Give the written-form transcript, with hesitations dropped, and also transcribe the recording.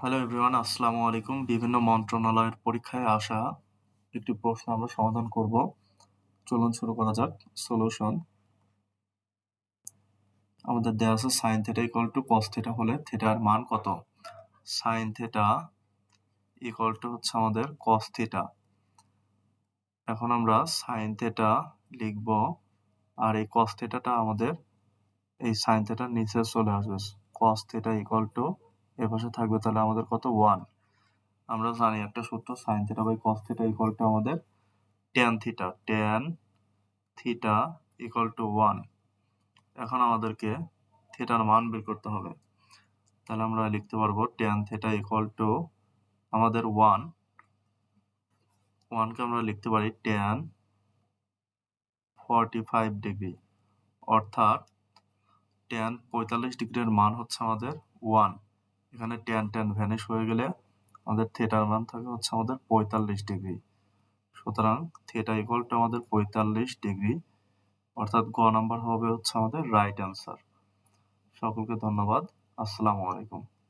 Hello everyone, আসসালামু আলাইকুম। বিভিন্ন মন্ত্রণালয়ের পরীক্ষায় আসা একটি প্রশ্ন আমরা সমাধান করব। চলুন শুরু করা যাক। সলিউশন আমাদের দেওয়া আছে sin θ = cos θ হলে থিটার মান কত? sin θ হচ্ছে আমাদের cos θ। এখন আমরা sin θ লিখব আর এই cos θ টা আমাদের এই sin θ র নিচে চলে আসবে। cos θ = এর পাশে থাকবে, তাহলে আমাদের কত 1। আমরা জানি একটা সূত্র sin θ / cos θ = আমাদের tan θ। tan θ = 1। এখন আমাদেরকে থিটার মান বের করতে হবে। তাহলে আমরা লিখতে পারবো tan θ = আমাদের 1 কে আমরা লিখতে পারি tan 45 ডিগ্রি, অর্থাৎ tan 45 ডিগ্রির মান হচ্ছে আমাদের 1। এখানে tan ভ্যানিশ হয়ে গেলে আমাদের থিটার মান থাকে হচ্ছে আমাদের 45 ডিগ্রি। সুতরাং θ = আমাদের 45 ডিগ্রি, অর্থাৎ গ নাম্বার হবে হচ্ছে আমাদের রাইট অ্যান্সার। সকলকে ধন্যবাদ। আসসালামু আলাইকুম।